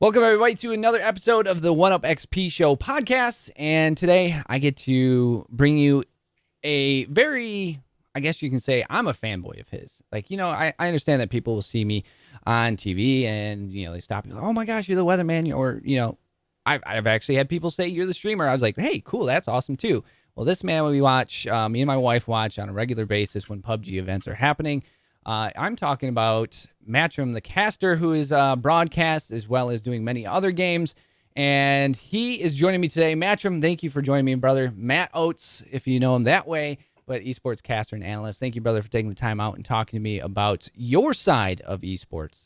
Welcome, everybody, to another episode of the One Up XP Show podcast. And today I get to bring you a very, I guess you can say, I'm a fanboy of his. Like, I understand that people will see me on TV and, they stop me. Oh my gosh, you're the weatherman. Or, I've actually had people say you're the streamer. I was like, hey, cool, that's awesome too. Well, this man, we watch, me and my wife watch on a regular basis when PUBG events are happening. I'm talking about Matrym, the caster, who is broadcast as well as doing many other games. And he is joining me today. Matrym, thank you for joining me, brother. Matt Oates, if you know him that way, but esports caster and analyst. Thank you, brother, for taking the time out and talking to me about your side of esports.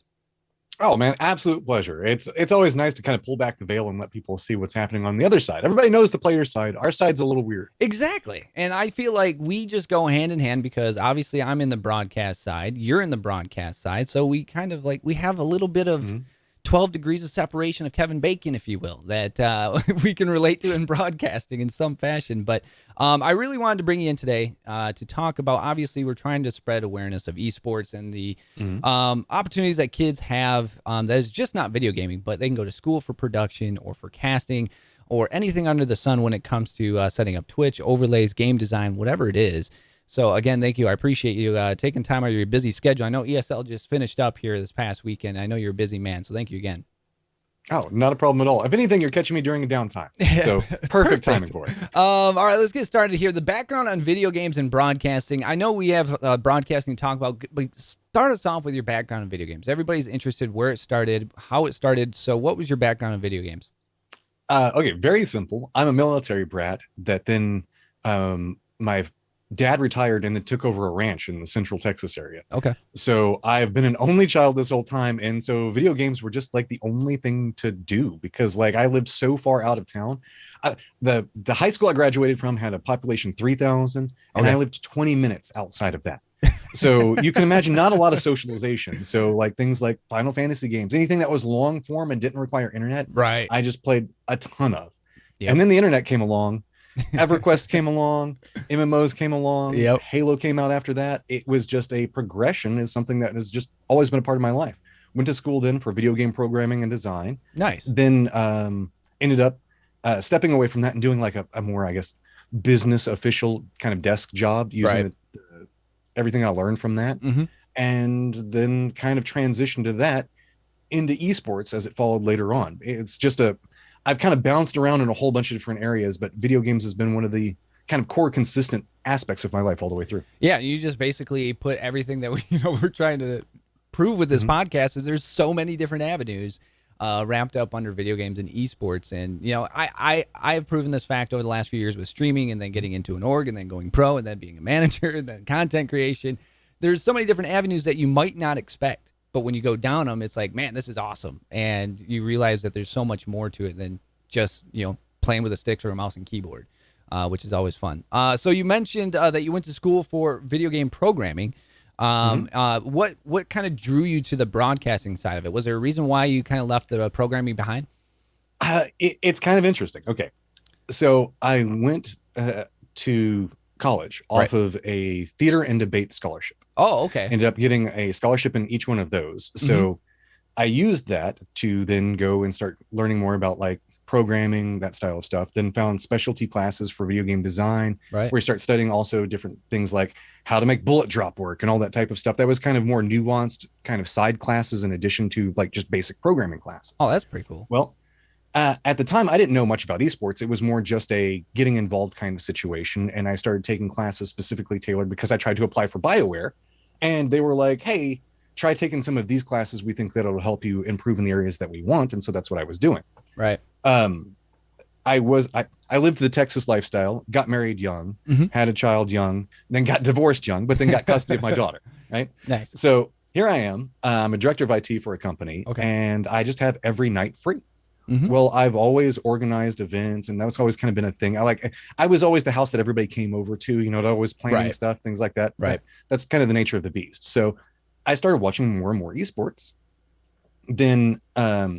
Oh man, absolute pleasure. It's always nice to kind of pull back the veil and let people see what's happening on the other side. Everybody knows the player side. Our side's a little weird. Exactly. And I feel like we just go hand in hand because obviously I'm in the broadcast side, you're in the broadcast side. So we kind of we have a little bit of 12 degrees of separation of Kevin Bacon, if you will, that we can relate to in broadcasting in some fashion. But I really wanted to bring you in today to talk about, obviously, we're trying to spread awareness of esports and the opportunities that kids have that is just not video gaming, but they can go to school for production or for casting or anything under the sun when it comes to setting up Twitch, overlays, game design, whatever it is. So, again, thank you. I appreciate you taking time out of your busy schedule. I know ESL just finished up here this past weekend. I know you're a busy man, so thank you again. Oh, not a problem at all. If anything, you're catching me during a downtime. So perfect timing for it. All right, let's get started here. The background on video games and broadcasting. I know we have broadcasting to talk about, but start us off with your background in video games. Everybody's interested where it started, how it started. So what was your background in video games? Okay, very simple. I'm a military brat that then my dad retired and then took over a ranch in the Central Texas area. Okay. So I've been an only child this whole time. And so video games were just like the only thing to do because I lived so far out of town. The high school I graduated from had a population 3,000 and I lived 20 minutes outside of that. So you can imagine not a lot of socialization. So things like Final Fantasy games, anything that was long form and didn't require internet, right? I just played a ton of. Yep. And then the internet came along. EverQuest came along, MMOs came along, Halo came out after that. It was just a progression, is something that has just always been a part of my life. Went to school then for video game programming and design. Nice. Then ended up stepping away from that and doing a more, I guess, business official kind of desk job using everything I learned from that. And then kind of transitioned to that into esports as it followed later on. It's just I've kind of bounced around in a whole bunch of different areas, but video games has been one of the kind of core consistent aspects of my life all the way through. Yeah, you just basically put everything that we're trying to prove with this podcast is there's so many different avenues wrapped up under video games and esports. And, I have proven this fact over the last few years with streaming and then getting into an org and then going pro and then being a manager and then content creation. There's so many different avenues that you might not expect. But when you go down them, it's like, man, this is awesome. And you realize that there's so much more to it than just, playing with a stick or a mouse and keyboard, which is always fun. So you mentioned that you went to school for video game programming. What kind of drew you to the broadcasting side of it? Was there a reason why you kind of left the programming behind? It's kind of interesting. Okay. So I went to college off of a theater and debate scholarship. Oh, okay. Ended up getting a scholarship in each one of those. So I used that to then go and start learning more about programming, that style of stuff. Then found specialty classes for video game design, where you start studying also different things like how to make bullet drop work and all that type of stuff. That was kind of more nuanced kind of side classes in addition to just basic programming classes. Oh, that's pretty cool. Well, at the time, I didn't know much about esports. It was more just a getting involved kind of situation. And I started taking classes specifically tailored because I tried to apply for BioWare. And they were like, hey, try taking some of these classes. We think that it'll help you improve in the areas that we want. And so that's what I was doing. Right. I lived the Texas lifestyle, got married young, had a child young, then got divorced young, but then got custody of my daughter. Right. Nice. So here I am. I'm a director of IT for a company, and I just have every night free. Well, I've always organized events, and that's always kind of been a thing. I was always the house that everybody came over to, always planning stuff, things like that. Right. That's kind of the nature of the beast. So I started watching more and more esports, then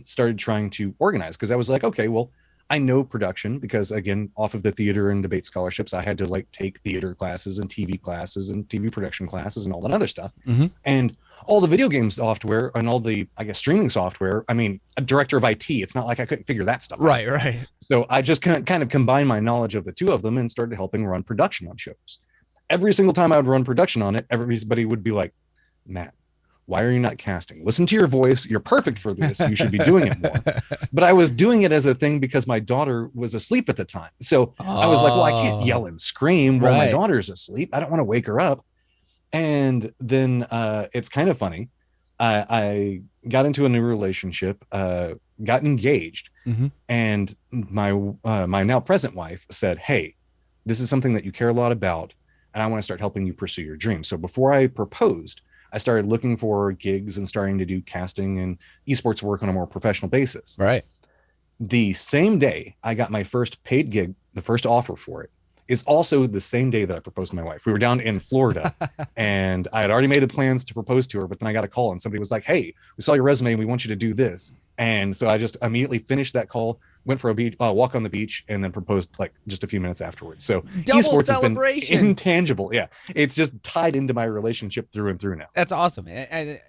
started trying to organize because I was like, okay, well, I know production because, again, off of the theater and debate scholarships, I had to take theater classes and TV production classes and all that other stuff. And all the video game software and all the, I guess, streaming software. I mean, a director of IT. It's not like I couldn't figure that stuff out. Right. So I just kind of combined my knowledge of the two of them and started helping run production on shows. Every single time I would run production on it, everybody would be like, Matt, why are you not casting? Listen to your voice. You're perfect for this. You should be doing it more. But I was doing it as a thing because my daughter was asleep at the time. So I was like, well, I can't yell and scream while my daughter's asleep. I don't want to wake her up. And then it's kind of funny. I got into a new relationship, got engaged, and my now present wife said, hey, this is something that you care a lot about, and I want to start helping you pursue your dreams. So before I proposed, I started looking for gigs and starting to do casting and esports work on a more professional basis. Right. The same day I got my first paid gig, the first offer for it, is also the same day that I proposed to my wife. We were down in Florida and I had already made the plans to propose to her, but then I got a call and somebody was like, hey, we saw your resume and we want you to do this. And so I just immediately finished that call, went for a walk on the beach, and then proposed like just a few minutes afterwards. So double esports celebration. has been intangible. Yeah. It's just tied into my relationship through and through now. That's awesome. And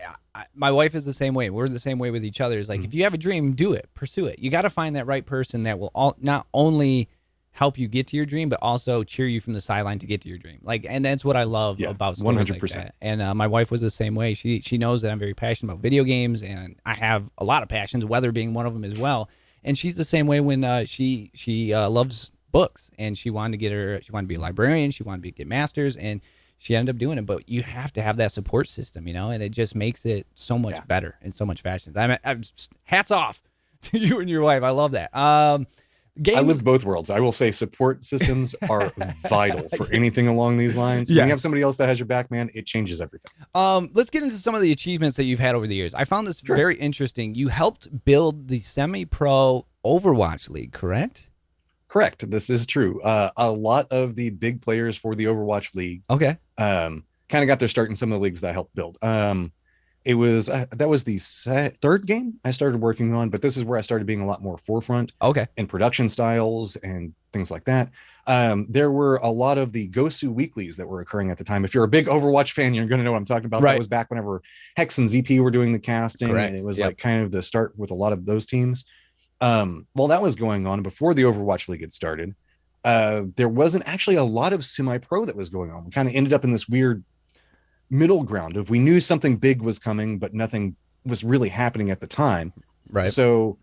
my wife is the same way. We're the same way with each other. It's like, if you have a dream, do it, pursue it. You got to find that right person that will not only help you get to your dream, but also cheer you from the sideline to get to your dream. Like, and that's what I love about stories 100%. Like that. And my wife was the same way. She knows that I'm very passionate about video games, and I have a lot of passions, weather being one of them as well. And she's the same way when she loves books, and she wanted to be a librarian. She wanted to get masters, and she ended up doing it. But you have to have that support system, and it just makes it so much better in so much fashions. I'm hats off to you and your wife. I love that. Games. I live both worlds. I will say support systems are vital for anything along these lines. When you have somebody else that has your back, man, it changes everything. Let's get into some of the achievements that you've had over the years. I found this very interesting. You helped build the semi-pro Overwatch League, correct? Correct. This is true. A lot of the big players for the Overwatch League kind of got their start in some of the leagues that I helped build. It was that was the third game I started working on, but this is where I started being a lot more forefront in production styles and things like that. There were a lot of the Gosu weeklies that were occurring at the time. If you're a big Overwatch fan, you're going to know what I'm talking about. That was back whenever Hex and ZP were doing the casting, and it was like kind of the start with a lot of those teams. While that was going on, before the Overwatch League had started, there wasn't actually a lot of semi-pro that was going on. We kind of ended up in this weird middle ground of we knew something big was coming, but nothing was really happening at the time. Right. So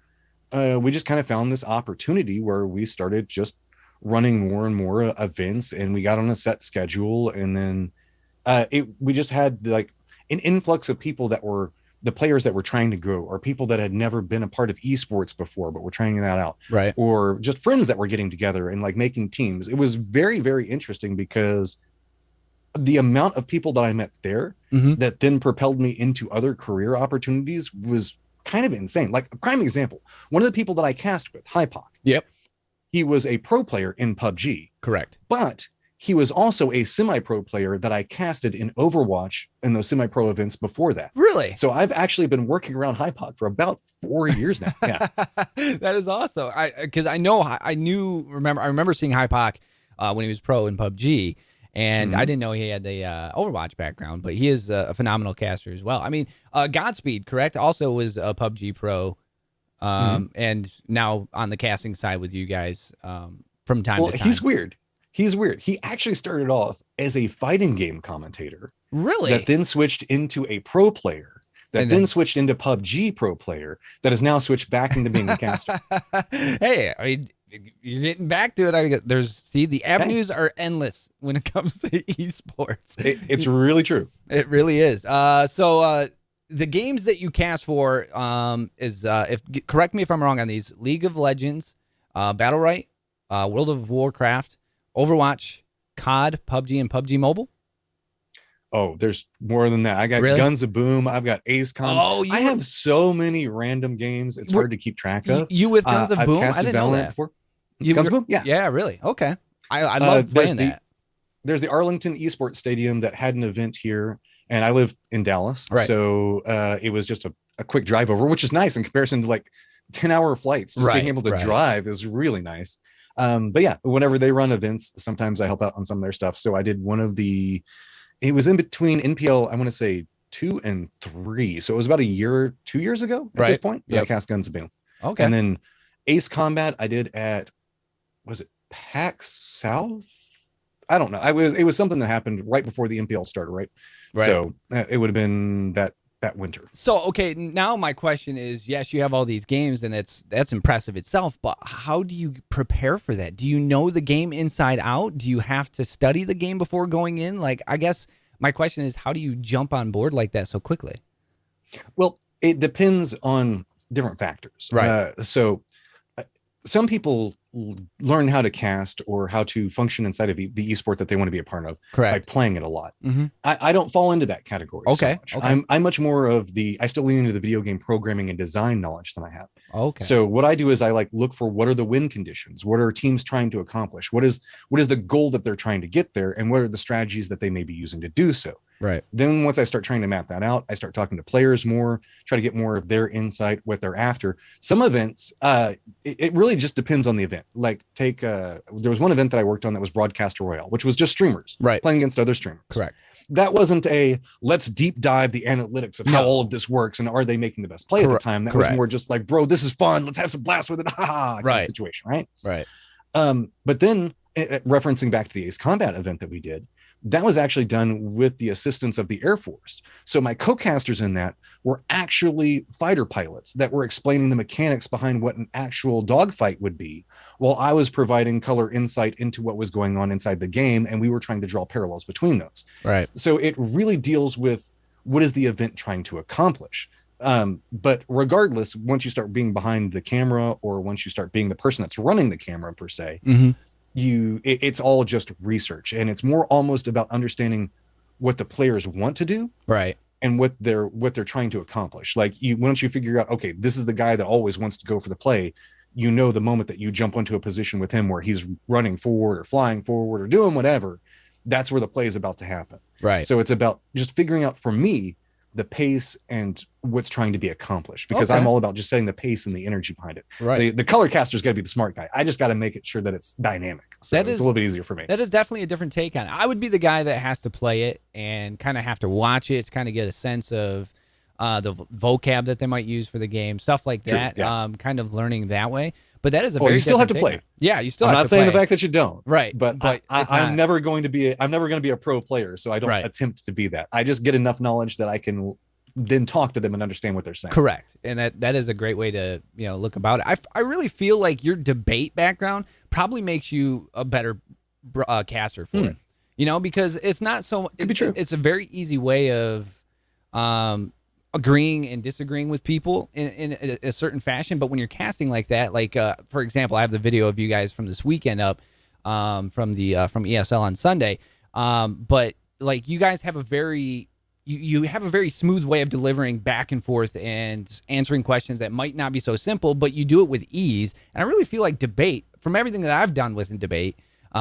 we just kind of found this opportunity where we started just running more and more events, and we got on a set schedule. And then we just had like an influx of people that were the players that were trying to grow, or people that had never been a part of esports before, but were trying that out. Right. Or just friends that were getting together and like making teams. It was very, very interesting because the amount of people that I met there that then propelled me into other career opportunities was kind of insane. Like a prime example, one of the people that I cast with, Hypoc. Yep. He was a pro player in PUBG. Correct. But he was also a semi-pro player that I casted in Overwatch in those semi-pro events before that. Really? So I've actually been working around Hypoc for about 4 years now. Yeah. That is awesome. Because I remember seeing Hypoc when he was pro in PUBG. And I didn't know he had the Overwatch background, but he is a phenomenal caster as well. I mean, Godspeed, correct? Also was a PUBG pro, and now on the casting side with you guys from time to time. He's weird. He actually started off as a fighting game commentator. Really? That then switched into a pro player. That then switched into PUBG pro player. That has now switched back into being a caster. Hey, I mean, you're getting back to it. The avenues are endless when it comes to esports. It's really true. It really is. So the games that you cast for correct me if I'm wrong on these: League of Legends, Battle.Right, World of Warcraft, Overwatch, COD, PUBG, and PUBG Mobile. Oh, there's more than that. I got Guns of Boom. I've got AceCom. Oh, I have so many random games. It's hard to keep track of. You with Guns of Boom? I didn't know that. Before. Guns of Boom? Yeah. Yeah, really? Okay. I love playing that. There's the Arlington Esports Stadium that had an event here, and I live in Dallas. Right. So it was just a quick drive over, which is nice in comparison to like 10-hour flights. Just being able to drive is really nice. But yeah, whenever they run events, sometimes I help out on some of their stuff. So I did one of it was in between NPL, I want to say 2 and 3. So it was about 2 years ago at this point that I cast Guns of Boom. Okay. And then Ace Combat I did at, was it PAX South? I don't know. It was something that happened right before the MPL started, right? So it would have been that winter. So, okay, now my question is, yes, you have all these games, and that's impressive itself, but how do you prepare for that? Do you know the game inside out? Do you have to study the game before going in? Like, I guess my question is, how do you jump on board like that so quickly? Well, it depends on different factors. Right. So some people learn how to cast or how to function inside of the esport that they want to be a part of by playing it a lot. I don't fall into that category. Okay. So much. I'm much more of I still lean into the video game programming and design knowledge than I have. Okay. So what I do is I look for what are the win conditions, what are teams trying to accomplish, what is the goal that they're trying to get there, and what are the strategies that they may be using to do so. Right. Then once I start trying to map that out, I start talking to players more, try to get more of their insight, what they're after. Some events, it really just depends on the event. Like there was one event that I worked on that was Broadcaster Royale, which was just streamers playing against other streamers. Correct. That wasn't let's deep dive the analytics of how all of this works and are they making the best play at the time. That was more just like, bro, this is fun. Let's have some blast with it. Kind of situation, right? Right. But then referencing back to the Ace Combat event that we did, that was actually done with the assistance of the Air Force. So my co-casters in that were actually fighter pilots that were explaining the mechanics behind what an actual dogfight would be, while I was providing color insight into what was going on inside the game, and we were trying to draw parallels between those. Right. So it really deals with what is the event trying to accomplish. But regardless, once you start being behind the camera, or once you start being the person that's running the camera per se, it's all just research, and it's more almost about understanding what the players want to do, right, and what they're trying to accomplish. Like, once you figure out, okay, this is the guy that always wants to go for the play, the moment that you jump into a position with him where he's running forward or flying forward or doing whatever, that's where the play is about to happen. Right. So it's about just figuring out, for me, the pace and what's trying to be accomplished, because I'm all about just setting the pace and the energy behind it. Right. The color caster's got to be the smart guy. I just got to make it sure that it's dynamic. So it's a little bit easier for me. That is definitely a different take on it. I would be the guy that has to play it and kind of have to watch it to kind of get a sense of the vocab that they might use for the game, stuff like that. Kind of learning that way. But that is a very you still have to play. Yeah, you still have to play. I'm not saying the fact that you don't. Right. But I'm never going to be a pro player, so I don't attempt to be that. I just get enough knowledge that I can then talk to them and understand what they're saying. Correct. And that is a great way to, look about it. I really feel like your debate background probably makes you a better caster for it. Because it's not so, it's a very easy way of agreeing and disagreeing with people in a certain fashion. But when you're casting like that, like for example, I have the video of you guys from this weekend up from ESL on Sunday. But like, you guys have a very you have a very smooth way of delivering back and forth and answering questions that might not be so simple, but you do it with ease. And I really feel like debate, from everything that I've done with in debate,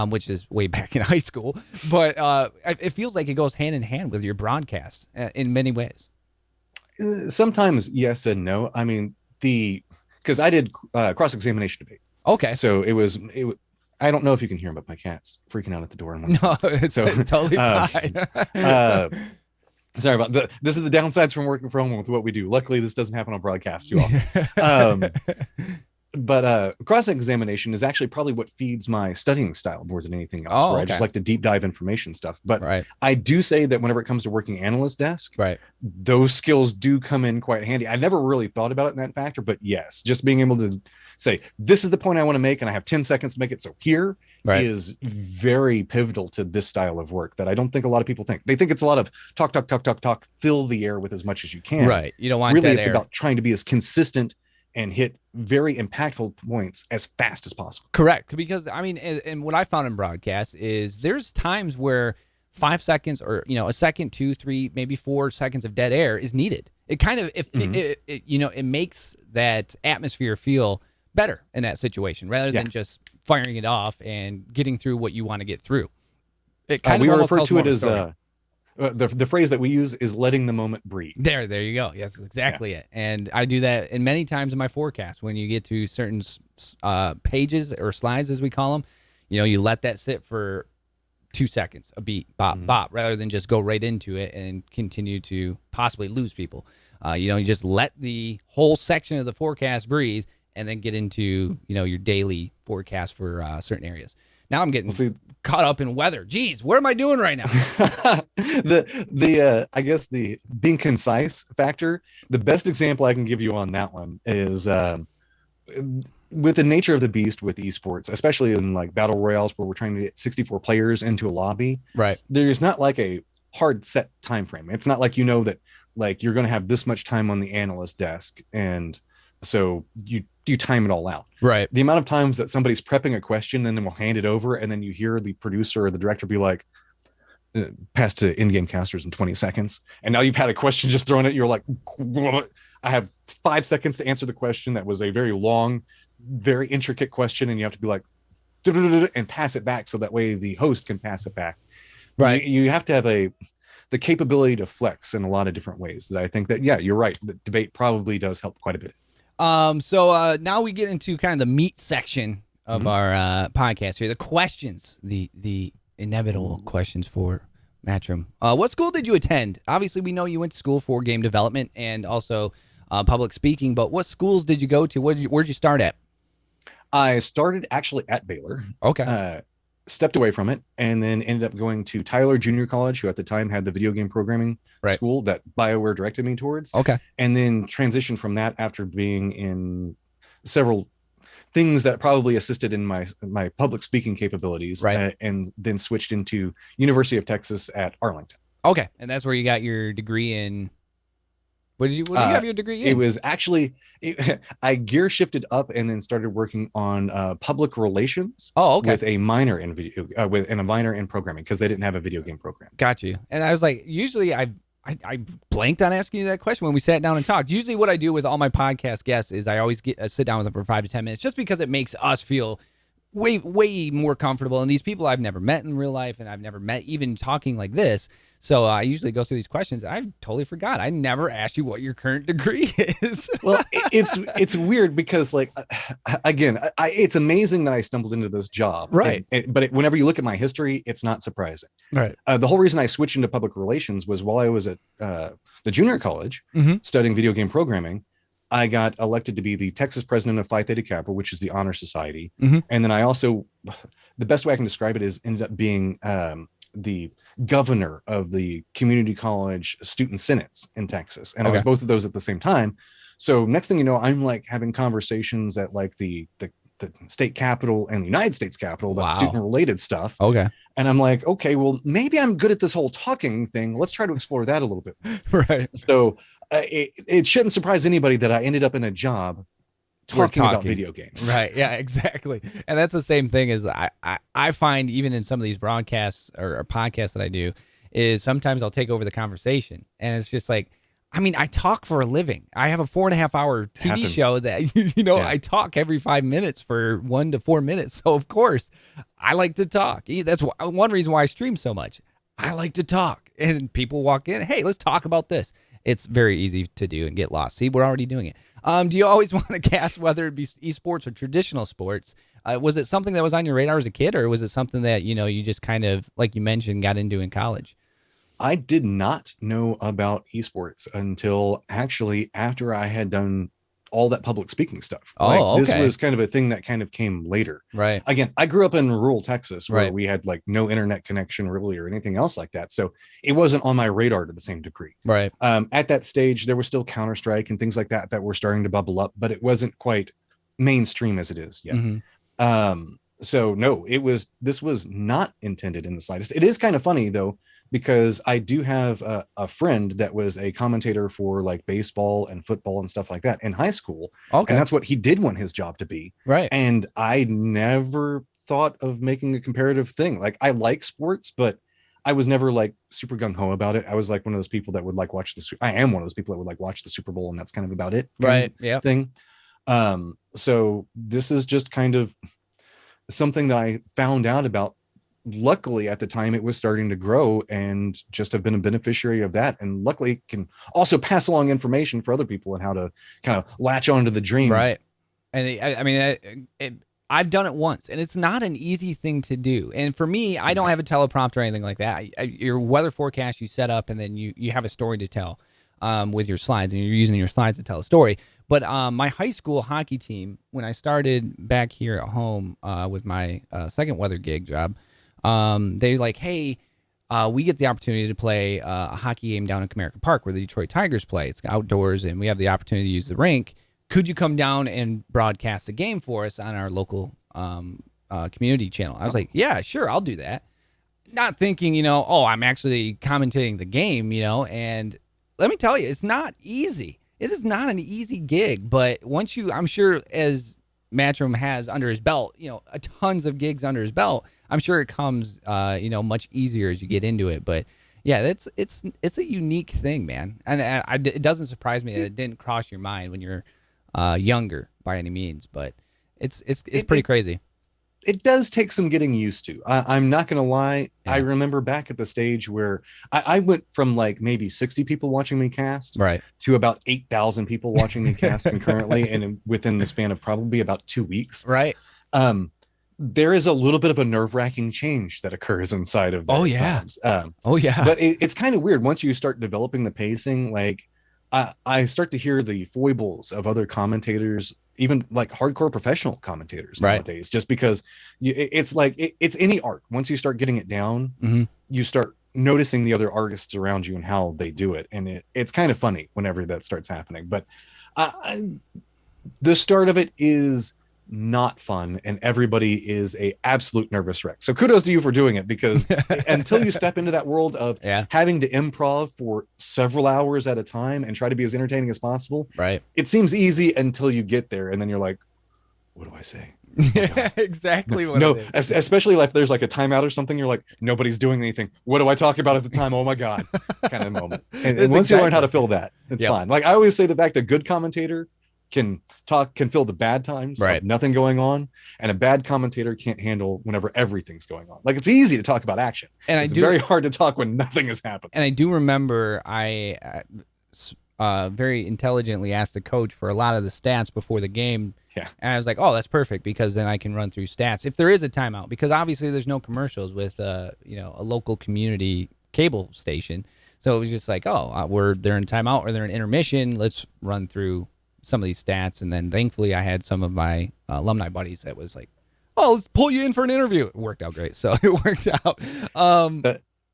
which is way back in high school, but it feels like it goes hand in hand with your broadcast in many ways. Sometimes yes and no. I mean, because I did cross-examination debate. Okay. So it was I don't know if you can hear them, but my cat's freaking out at the door. No, it's totally fine. Sorry about that. This is the downsides from working from home with what we do. Luckily, this doesn't happen on broadcast too often. But cross-examination is actually probably what feeds my studying style more than anything else. I just like to deep dive information stuff. But I do say that whenever it comes to working analyst desk, those skills do come in quite handy. I never really thought about it in that factor, but yes, just being able to say, this is the point I want to make, and I have 10 seconds to make it. So here is very pivotal to this style of work that I don't think a lot of people think. They think it's a lot of talk, fill the air with as much as you can. Right. You don't want really, that it's about trying to be as consistent and hit very impactful points as fast as possible. Correct. Because I mean, and what I found in broadcast is there's times where 5 seconds or, a second, 2, 3, maybe 4 seconds of dead air is needed. It kind of, it makes that atmosphere feel better in that situation rather than just firing it off and getting through what you want to get through. It kind of we refer to it as the phrase that we use is letting the moment breathe. There you go. Yes, exactly it. And I do that in many times in my forecast. When you get to certain pages or slides, as we call them, you let that sit for 2 seconds, a beat, bop, bop, rather than just go right into it and continue to possibly lose people. You just let the whole section of the forecast breathe and then get into, your daily forecast for certain areas. Now I'm getting caught up in weather. Geez, what am I doing right now? I guess the being concise factor, the best example I can give you on that one is with the nature of the beast with esports, especially in like battle royales where we're trying to get 64 players into a lobby. Right. There's not like a hard set time frame. It's not like that like you're going to have this much time on the analyst desk, and so you time it all out. Right. The amount of times that somebody's prepping a question, then we'll hand it over, and then you hear the producer or the director be like, pass to in-game casters in 20 seconds. And now you've had a question just thrown at you. You're like, I have 5 seconds to answer the question. That was a very long, very intricate question. And you have to be like, and pass it back. So that way the host can pass it back. Right. You have to have the capability to flex in a lot of different ways that I think that, yeah, you're right. The debate probably does help quite a bit. So now we get into kind of the meat section of our podcast here. The questions, the inevitable questions for Matrym. What school did you attend? Obviously, we know you went to school for game development and also public speaking, but what schools did you go to? Where'd you start at? I started actually at Baylor. Okay. Stepped away from it and then ended up going to Tyler Junior College, who at the time had the video game programming school that BioWare directed me towards. Okay. And then transitioned from that after being in several things that probably assisted in my public speaking capabilities, and then switched into University of Texas at Arlington. Okay. And that's where you got your degree in. What did you have your degree in? It was actually, I gear shifted up and then started working on public relations. Oh, okay. With a minor in video, and a minor in programming, because they didn't have a video game program. Got you. And I was like, usually I blanked on asking you that question when we sat down and talked. Usually what I do with all my podcast guests is I always sit down with them for 5 to 10 minutes, just because it makes us feel way more comfortable. And these people I've never met in real life, and I've never met even talking like this. So I usually go through these questions. I totally forgot. I never asked you what your current degree is. Well, it's weird because, like, again, it's amazing that I stumbled into this job. Right. But whenever you look at my history, it's not surprising. Right. The whole reason I switched into public relations was while I was at the junior college studying video game programming, I got elected to be the Texas president of Phi Theta Kappa, which is the honor society. And then I also, the best way I can describe it is, ended up being the governor of the community college student senates in Texas. And I was both of those at the same time. So next thing you know, I'm like having conversations at like the state capitol and the United States Capitol about student related stuff. Okay. And I'm like, okay, well, maybe I'm good at this whole talking thing. Let's try to explore that a little bit. Right. So it shouldn't surprise anybody that I ended up in a job talking about video games. Right. Yeah, exactly. And that's the same thing as I find even in some of these broadcasts or podcasts that I do, is sometimes I'll take over the conversation. And it's just like, I mean, I talk for a living. I have a 4.5 hour TV show that, I talk every 5 minutes for 1 to 4 minutes. So of course I like to talk. That's one reason why I stream so much. I like to talk, and people walk in. Hey, let's talk about this. It's very easy to do and get lost. See, we're already doing it. Do you always want to cast, whether it be esports or traditional sports? Was it something that was on your radar as a kid, or was it something that, you just kind of, like you mentioned, got into in college? I did not know about esports until actually after I had done all that public speaking stuff. This was kind of a thing that kind of came later. Right. Again, I grew up in rural Texas where we had like no internet connection really or anything else like that. So it wasn't on my radar to the same degree. Right. At that stage, there was still Counter-Strike and things like that were starting to bubble up, but it wasn't quite mainstream as it is yet. So no, this was not intended in the slightest. It is kind of funny though, because I do have a friend that was a commentator for like baseball and football and stuff like that in high school. Okay. And that's what he did want his job to be. Right. And I never thought of making a comparative thing. Like, I like sports, but I was never like super gung ho about it. I was like one of those people that would like I am one of those people that would like watch the Super Bowl, and that's kind of about it. Right. Yeah. Thing. So this is just kind of something that I found out about. Luckily at the time it was starting to grow, and just have been a beneficiary of that, and luckily can also pass along information for other people and how to kind of latch onto the dream. Right. And I mean, I've done it once, and it's not an easy thing to do. And for me, I don't have a teleprompter or anything like that. Your weather forecast you set up, and then you have a story to tell with your slides, and you're using your slides to tell a story. But my high school hockey team, when I started back here at home with my second weather gig job, they're like, hey, we get the opportunity to play a hockey game down in Comerica Park where the Detroit Tigers play. It's outdoors, and we have the opportunity to use the rink. Could you come down and broadcast the game for us on our local community channel? I was like, yeah, sure, I'll do that. Not thinking, I'm actually commentating the game, and let me tell you, it's not easy. It is not an easy gig, but once I'm sure as Matrym has under his belt, tons of gigs under his belt, I'm sure it comes, much easier as you get into it. But yeah, it's a unique thing, man. And it doesn't surprise me that it didn't cross your mind when you're younger by any means, but it's pretty crazy. It does take some getting used to. I'm not going to lie. Yeah. I remember back at the stage where I went from like maybe 60 people watching me cast to about 8,000 people watching me cast concurrently, and within the span of probably about 2 weeks. Right. There is a little bit of a nerve-wracking change that occurs inside of that. Oh yeah. Times. But it's kind of weird once you start developing the pacing. Like I start to hear the foibles of other commentators, even like hardcore professional commentators nowadays, just because it's like it's any art. Once you start getting it down, you start noticing the other artists around you and how they do it, and it's kind of funny whenever that starts happening. But the start of it is not fun, and everybody is a absolute nervous wreck. So kudos to you for doing it, because until you step into that world of having to improv for several hours at a time and try to be as entertaining as possible, it seems easy until you get there, and then you're like, what do I say? Exactly what no, it is. Especially like there's like a timeout or something, you're like, nobody's doing anything, what do I talk about at the time? Oh my god, kind of moment. And once you learn how to fill that, it's fine. Like I always say, the fact a good commentator can fill the bad times, nothing going on, and a bad commentator can't handle whenever everything's going on. Like it's easy to talk about action, and it's very hard to talk when nothing is happening. And I do remember I very intelligently asked the coach for a lot of the stats before the game. Yeah. And I was like, oh, that's perfect, because then I can run through stats if there is a timeout, because obviously there's no commercials with a local community cable station. So it was just like, they're in timeout or they're in intermission. Let's run through some of these stats. And then thankfully I had some of my alumni buddies that was like, let's pull you in for an interview. It worked out great. So it worked out.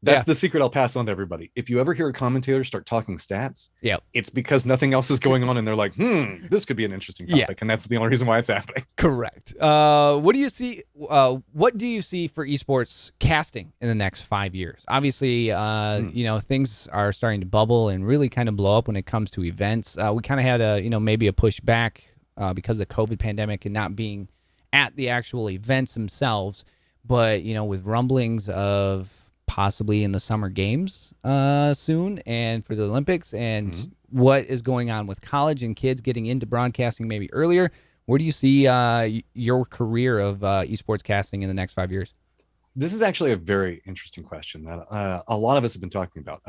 That's the secret I'll pass on to everybody. If you ever hear a commentator start talking stats, it's because nothing else is going on, and they're like, this could be an interesting topic, and that's the only reason why it's happening. Correct. What do you see for esports casting in the next 5 years? Obviously, things are starting to bubble and really kind of blow up when it comes to events. We kind of had maybe a push back because of the COVID pandemic and not being at the actual events themselves, but with rumblings of possibly in the summer games soon, and for the Olympics, and what is going on with college and kids getting into broadcasting maybe earlier. Where do you see your career of esports casting in the next 5 years? This is actually a very interesting question that a lot of us have been talking about.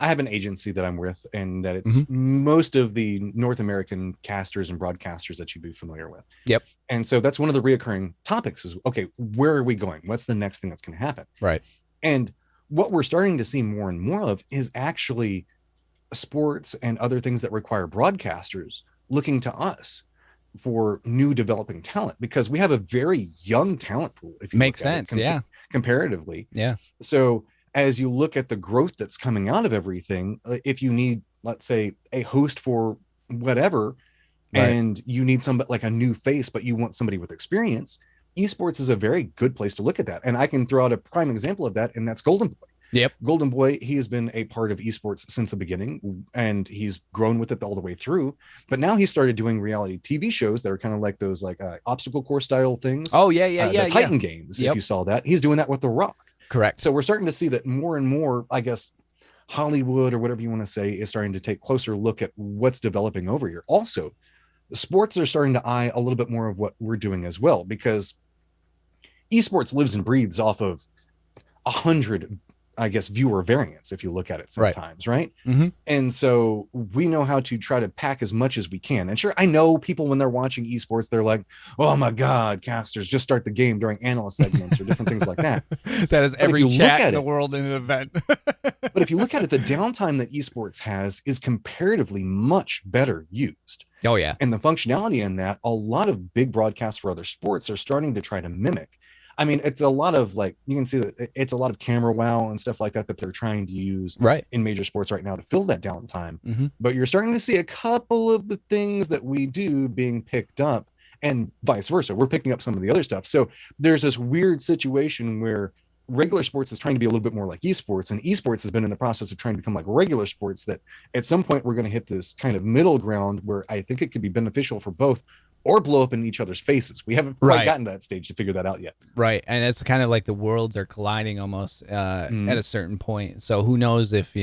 I have an agency that I'm with, and that it's most of the North American casters and broadcasters that you'd be familiar with. Yep. And so that's one of the reoccurring topics is, okay, where are we going? What's the next thing that's going to happen? Right. And what we're starting to see more and more of is actually sports and other things that require broadcasters looking to us for new developing talent, because we have a very young talent pool. If you makes sense. Comparatively. Yeah. So as you look at the growth that's coming out of everything, if you need, let's say, a host for whatever, and you need somebody like a new face, but you want somebody with experience, esports is a very good place to look at that. And I can throw out a prime example of that, and that's Golden Boy. Yep. Golden Boy, he has been a part of esports since the beginning, and he's grown with it all the way through. But now he started doing reality TV shows that are kind of like those obstacle course style things. Oh, yeah. The Titan games, if you saw that. He's doing that with The Rock. Correct. So we're starting to see that more and more, I guess, Hollywood or whatever you want to say is starting to take a closer look at what's developing over here. Also, sports are starting to eye a little bit more of what we're doing as well, because esports lives and breathes off of 100 I guess, viewer variance if you look at it Right. sometimes, right? Mm-hmm. And so we know how to try to pack as much as we can. And sure, I know people when they're watching esports, they're like, oh my God, casters just start the game during analyst segments or different things like that. That is But if every you look chat at in the it, world in an event. but if you look at it, the downtime that esports has is comparatively much better used. Oh, yeah. And the functionality in that, a lot of big broadcasts for other sports are starting to try to mimic. I mean, it's a lot of like, you can see that it's a lot of camera wow and stuff like that that they're trying to use Right. in major sports right now to fill that downtime. Mm-hmm. But you're starting to see a couple of the things that we do being picked up and vice versa. We're picking up some of the other stuff. So there's this weird situation where regular sports is trying to be a little bit more like esports, and esports has been in the process of trying to become like regular sports, that at some point we're going to hit this kind of middle ground where I think it could be beneficial for both or blow up in each other's faces. We haven't quite gotten to that stage to figure that out yet. Right. And it's kind of like the worlds are colliding almost at a certain point. So who knows if,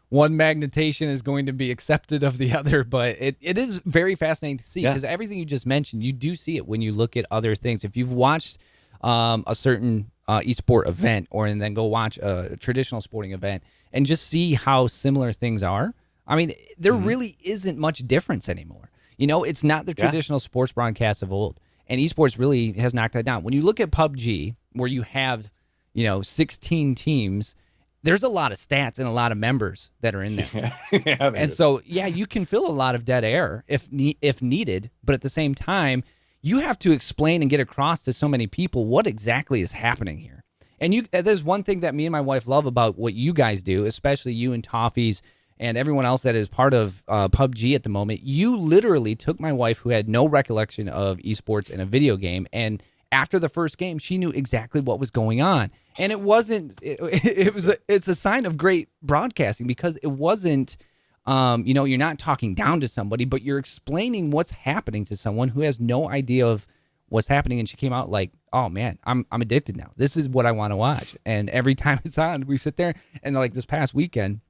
one magnetation is going to be accepted of the other, but it is very fascinating to see because everything you just mentioned, you do see it when you look at other things. If you've watched a certain esport event and then go watch a traditional sporting event and just see how similar things are, I mean, there really isn't much difference anymore. It's not the traditional sports broadcasts of old. And esports really has knocked that down. When you look at PUBG, where you have, 16 teams, there's a lot of stats and a lot of members that are in there. And so, you can fill a lot of dead air if needed. But at the same time, you have to explain and get across to so many people what exactly is happening here. And there's one thing that me and my wife love about what you guys do, especially you and Toffees and everyone else that is part of PUBG at the moment. You literally took my wife, who had no recollection of esports in a video game, and after the first game, she knew exactly what was going on. And it wasn't. It's a sign of great broadcasting because it wasn't. You're not talking down to somebody, but you're explaining what's happening to someone who has no idea of what's happening. And she came out like, oh man, I'm addicted now. This is what I want to watch. And every time it's on, we sit there and like this past weekend,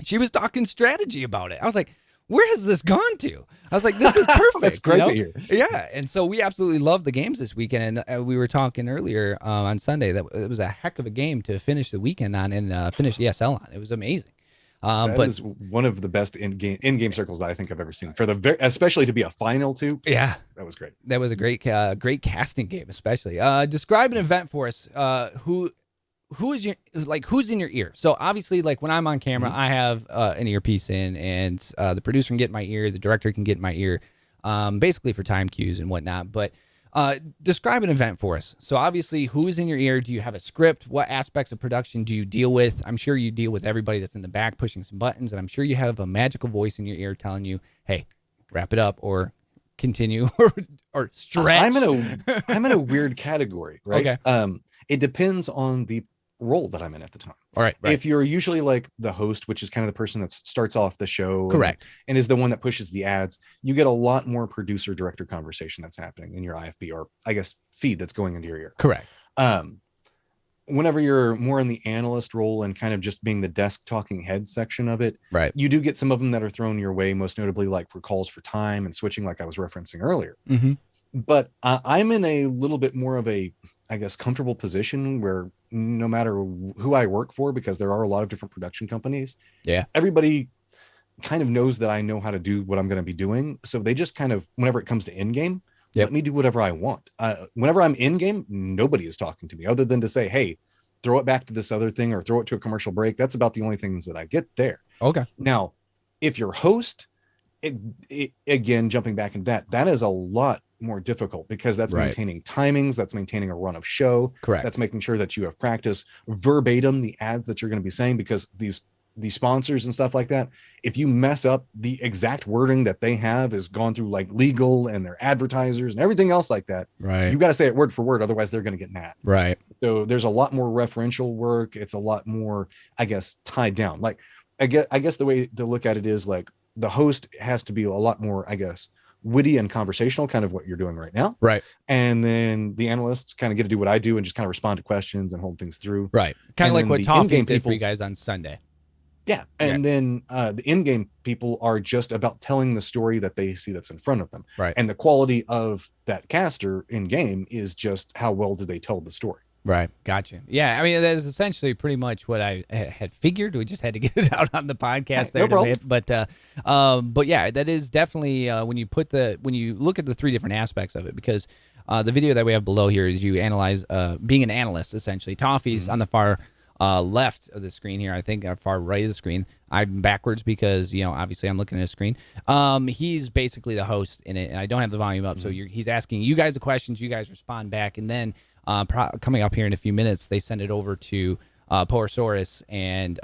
she was talking strategy about it. I was like, where has this gone to? I was like, this is perfect. That's great to hear. Yeah. And so we absolutely loved the games this weekend. And we were talking earlier on Sunday that it was a heck of a game to finish the weekend on and finish ESL on. It was amazing. That is one of the best in-game circles that I think I've ever seen. Especially to be a final too. Yeah, that was great. That was a great casting game, especially. Describe an event for us. Who's in your ear? So obviously, like when I'm on camera, I have an earpiece in, and the producer can get in my ear, the director can get in my ear, basically for time cues and whatnot. But describe an event for us. So obviously, who's in your ear? Do you have a script? What aspects of production do you deal with? I'm sure you deal with everybody that's in the back pushing some buttons, and I'm sure you have a magical voice in your ear telling you, "Hey, wrap it up," or continue, or stretch. I'm in a weird category, right? Okay. It depends on the role that I'm in at the time. All right. If you're usually like the host, which is kind of the person that starts off the show, correct, and is the one that pushes the ads, you get a lot more producer director conversation that's happening in your IFB, or I guess feed that's going into your ear. Correct. Whenever you're more in the analyst role and kind of just being the desk talking head section of it, right, you do get some of them that are thrown your way, most notably like for calls for time and switching, like I was referencing earlier. But I'm in a little bit more of a, I guess, comfortable position where no matter who I work for, because there are a lot of different production companies, everybody kind of knows that I know how to do what I'm going to be doing. So they just kind of, whenever it comes to in-game, let me do whatever I want. Whenever I'm in-game, nobody is talking to me other than to say, hey, throw it back to this other thing or throw it to a commercial break. That's about the only things that I get there. Okay. Now, if you're host, again, jumping back into that is a lot more difficult because that's maintaining timings, that's maintaining a run of show. Correct. That's making sure that you have practice verbatim the ads that you're going to be saying, because these sponsors and stuff like that, if you mess up the exact wording that they have is gone through like legal and their advertisers and everything else like that, you got to say it word for word, otherwise they're going to get mad. Right. So there's a lot more referential work. It's a lot more, I guess, tied down. Like I guess the way to look at it is like the host has to be a lot more, I guess, witty and conversational, kind of what you're doing right now. Right. And then the analysts kind of get to do what I do and just kind of respond to questions and hold things through. Right. Kind of like what Toffees did for you guys on Sunday. Yeah. And then the in-game people are just about telling the story that they see that's in front of them. Right. And the quality of that caster in game is just how well do they tell the story. Right. Gotcha. Yeah. I mean, that's essentially pretty much what I had figured. We just had to get it out on the podcast there No problem. but yeah, that is definitely when you look at the three different aspects of it, because the video that we have below here is you analyze being an analyst, essentially. Toffee's on the far left of the screen here. I think far right of the screen. I'm backwards because, obviously I'm looking at a screen. He's basically the host in it, and I don't have the volume up. So he's asking you guys the questions. You guys respond back. And then coming up here in a few minutes, they send it over to Porosaurus and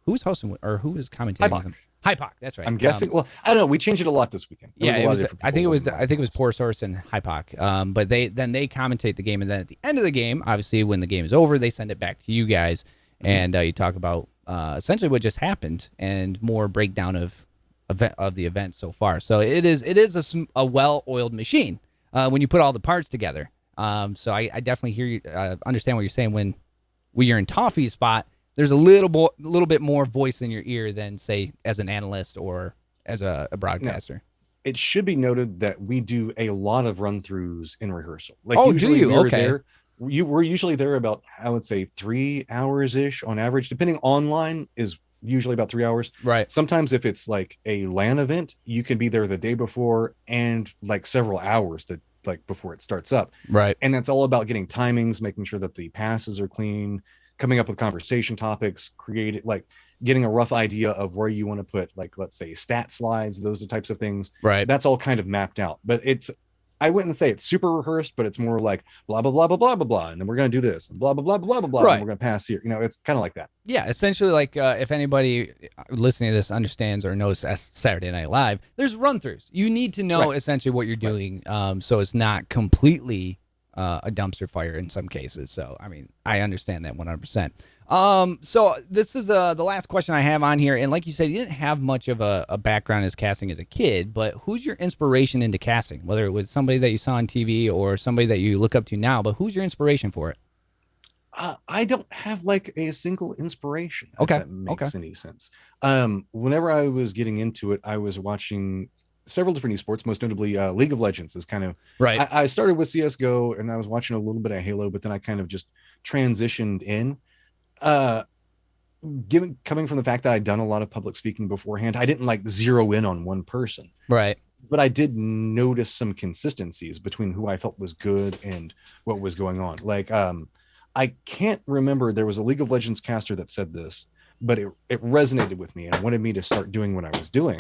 who's hosting or who is commentating? Hypoc, that's right. I'm guessing. Well, I don't know. We changed it a lot this weekend. It was. I think it was Porosaurus and Hypoc. But they commentate the game, and then at the end of the game, obviously when the game is over, they send it back to you guys, and you talk about essentially what just happened and more breakdown of the event so far. So it is a well-oiled machine when you put all the parts together. So I definitely hear you, understand what you're saying when you're in Toffee's spot. There's a little bit more voice in your ear than, say, as an analyst or as a broadcaster. Now, it should be noted that we do a lot of run-throughs in rehearsal. Like, do you? Okay. We're usually there about, I would say, 3 hours-ish on average. Depending online is usually about 3 hours. Right. Sometimes if it's like a LAN event, you can be there the day before and like several hours before it starts up. Right. And that's all about getting timings, making sure that the passes are clean, coming up with conversation topics, getting a rough idea of where you want to put, like, let's say stat slides, those are types of things. Right. That's all kind of mapped out. But I wouldn't say it's super rehearsed, but it's more like blah, blah, blah, blah, blah, blah, blah. And then we're going to do this and blah, blah, blah, blah, blah, blah. Right. And we're going to pass here. It's kind of like that. Yeah. Essentially, like if anybody listening to this understands or knows Saturday Night Live, there's run-throughs. You need to know essentially what you're doing, so it's not completely a dumpster fire in some cases. So, I mean, I understand that 100%. So this is the last question I have on here. And like you said, you didn't have much of a background as casting as a kid, but who's your inspiration into casting? Whether it was somebody that you saw on TV or somebody that you look up to now, but who's your inspiration for it? I don't have like a single inspiration. Okay. If that makes any sense. Whenever I was getting into it, I was watching several different esports, most notably League of Legends is kind of right. I started with CSGO and I was watching a little bit of Halo, but then I kind of just transitioned in. Coming from the fact that I'd done a lot of public speaking beforehand, I didn't like zero in on one person. Right. But I did notice some consistencies between who I felt was good and what was going on. Like, I can't remember, there was a League of Legends caster that said this, but it resonated with me and wanted me to start doing what I was doing.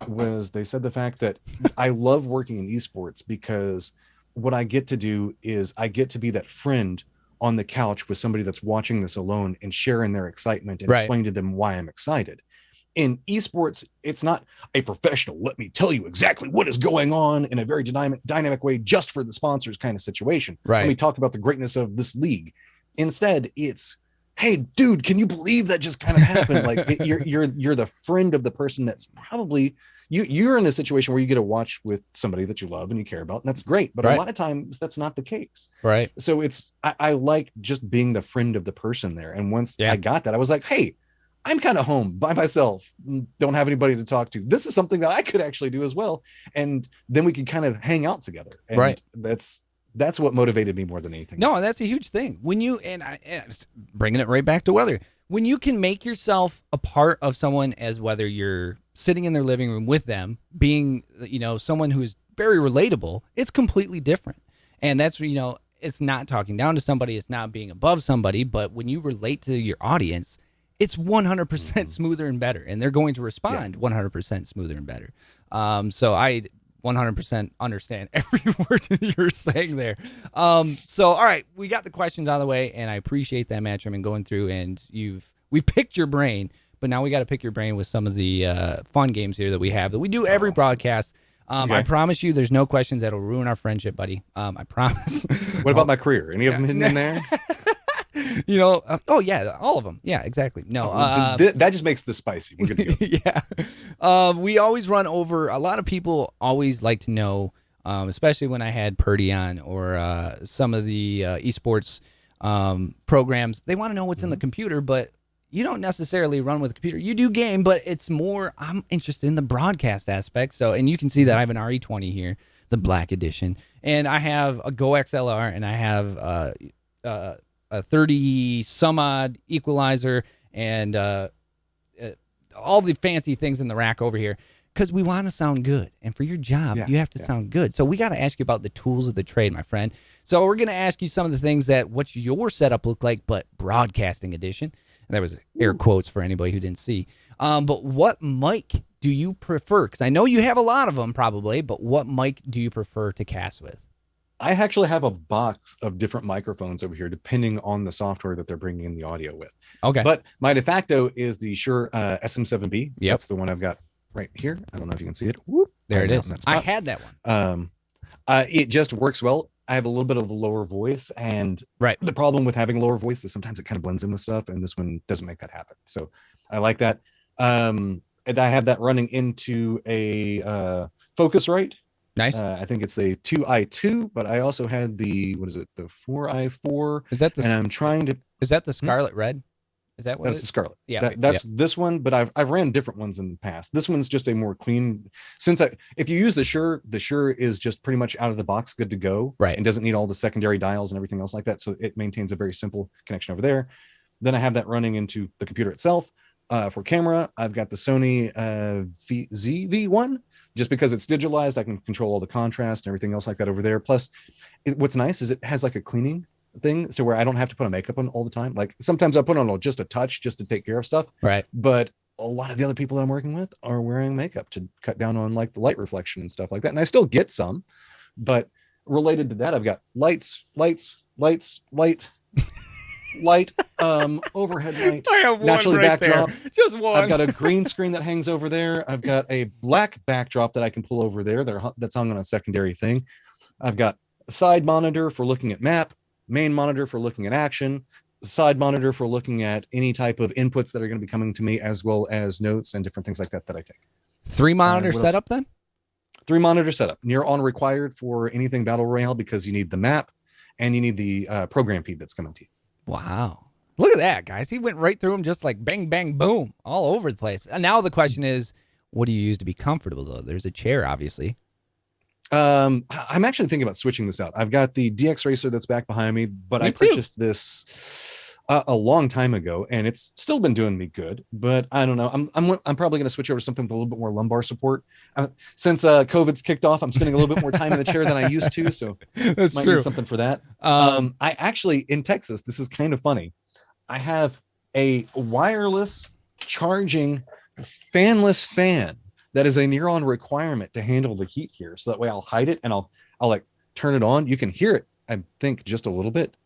They said the fact that I love working in esports because what I get to do is I get to be that friend on the couch with somebody that's watching this alone and sharing their excitement and explain to them why I'm excited. In esports, it's not a professional, let me tell you exactly what is going on in a very dynamic way just for the sponsors kind of situation. Right. Let me talk about the greatness of this league. Instead, it's, hey, dude, can you believe that just kind of happened? Like you're the friend of the person that's probably you're in a situation where you get to watch with somebody that you love and you care about, and that's great. But a lot of times that's not the case. Right. So I like just being the friend of the person there. And once I got that, I was like, hey, I'm kind of home by myself, don't have anybody to talk to. This is something that I could actually do as well. And then we could kind of hang out together. And that's what motivated me more than anything. No, that's a huge thing. When you, bringing it right back to weather, when you can make yourself a part of someone, as whether you're sitting in their living room with them, being, someone who's very relatable, it's completely different. And that's, it's not talking down to somebody, it's not being above somebody, but when you relate to your audience, it's 100% smoother and better, and they're going to respond 100% smoother and better. So I 100% understand every word you're saying there. So, all right, we got the questions out of the way, and I appreciate that, Matrym, and going through, and we've picked your brain, but now we got to pick your brain with some of the fun games here that we have that we do every broadcast. I promise you there's no questions that'll ruin our friendship, buddy. I promise. What about my career? Any of them hidden in there? Oh yeah, all of them. Yeah, exactly. No, that just makes this spicy. We're good to go. Yeah. We always run over. A lot of people always like to know, especially when I had Purdy on or some of the esports programs. They want to know what's in the computer, but you don't necessarily run with a computer. You do game, but it's more, I'm interested in the broadcast aspect. So, and you can see that I have an RE20 here, the black edition, and I have a Go XLR, and I have a 30 some odd equalizer and all the fancy things in the rack over here because we want to sound good. And for your job, you have to sound good. So we got to ask you about the tools of the trade, my friend. So we're going to ask you some of the things that what's your setup look like, but broadcasting edition. And that was air quotes for anybody who didn't see. But what mic do you prefer? Because I know you have a lot of them probably, but what mic do you prefer to cast with? I actually have a box of different microphones over here, depending on the software that they're bringing in the audio with. Okay. But my de facto is the Shure SM7B. Yep. That's the one I've got right here. I don't know if you can see it. Whoop, there it is. I had that one. It just works well. I have a little bit of a lower voice, and the problem with having a lower voice is sometimes it kind of blends in with stuff, and this one doesn't make that happen. So I like that. And I have that running into a Focusrite. Nice. I think it's the 2i2, but I also had the, what is it, the 4i4. Is that the? And I'm trying to. Is that the Scarlet Red? Is that what? That's the Scarlet. Yeah, that's this one, but I've ran different ones in the past. This one's just a more clean. If you use the Shure is just pretty much out of the box, good to go. Right. And doesn't need all the secondary dials and everything else like that. So it maintains a very simple connection over there. Then I have that running into the computer itself. For camera, I've got the Sony ZV-1. Just because it's digitalized, I can control all the contrast and everything else like that over there. Plus, what's nice is it has like a cleaning thing, so where I don't have to put a makeup on all the time. Like sometimes I put on just a touch just to take care of stuff. Right. But a lot of the other people that I'm working with are wearing makeup to cut down on like the light reflection and stuff like that. And I still get some, but related to that, I've got light, overhead light, I have one naturally right backdrop. There. Just one. I've got a green screen that hangs over there. I've got a black backdrop that I can pull over there. That's hung on a secondary thing. I've got a side monitor for looking at map, main monitor for looking at action, side monitor for looking at any type of inputs that are going to be coming to me, as well as notes and different things like that I take. 3 monitor setup then? 3 monitor setup. Near on required for anything Battle Royale because you need the map and you need the program feed that's coming to you. Wow. Look at that, guys. He went right through them just like bang, bang, boom, all over the place. And now the question is, what do you use to be comfortable, though? There's a chair, obviously. I'm actually thinking about switching this out. I've got the DX Racer that's back behind me, but I purchased this a long time ago, and it's still been doing me good. But I don't know. I'm probably going to switch over to something with a little bit more lumbar support. Since COVID's kicked off, I'm spending a little bit more time in the chair than I used to, so that's might true. need something for that. I actually, in Texas, this is kind of funny. I have a wireless charging fanless fan that is a near-on requirement to handle the heat here. So that way I'll hide it and I'll like turn it on. You can hear it, I think, just a little bit.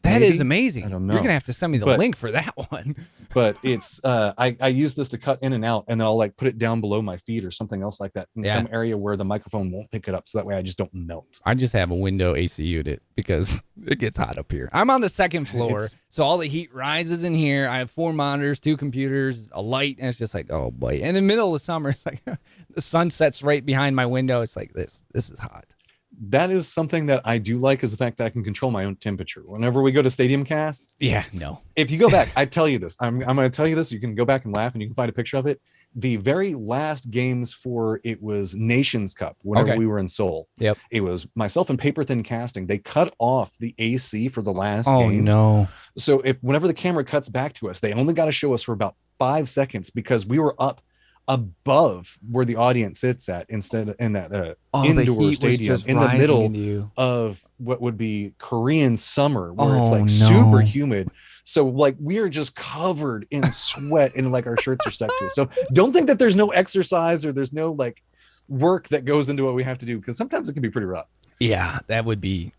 That is amazing. I don't know. You're gonna have to send me the link for that one. But it's I use this to cut in and out, and then I'll like put it down below my feet or something else like that in some area where the microphone won't pick it up, so that way I just don't melt. I just have a window AC unit because it gets hot up here. I'm on the second floor, so all the heat rises in here. I have 4 monitors, 2 computers, a light, and it's just like, oh boy. In the middle of the summer, it's like the sun sets right behind my window. It's like this is hot. That is something that I do like, is the fact that I can control my own temperature. Whenever we go to stadium casts, if you go back, I tell you this, I'm going to tell you this. You can go back and laugh, and you can find a picture of it. The very last games for it was Nations Cup. Whenever we were in Seoul, it was myself and Paper Thin Casting. They cut off the AC for the last game. Oh no! So whenever the camera cuts back to us, they only got to show us for about 5 seconds because we were up above where the audience sits at, instead of in that indoor stadium in the middle of what would be Korean summer, where it's like super humid. So like we are just covered in sweat and like our shirts are stuck to us. So don't think that there's no exercise or there's no like work that goes into what we have to do, because sometimes it can be pretty rough. Yeah, that would be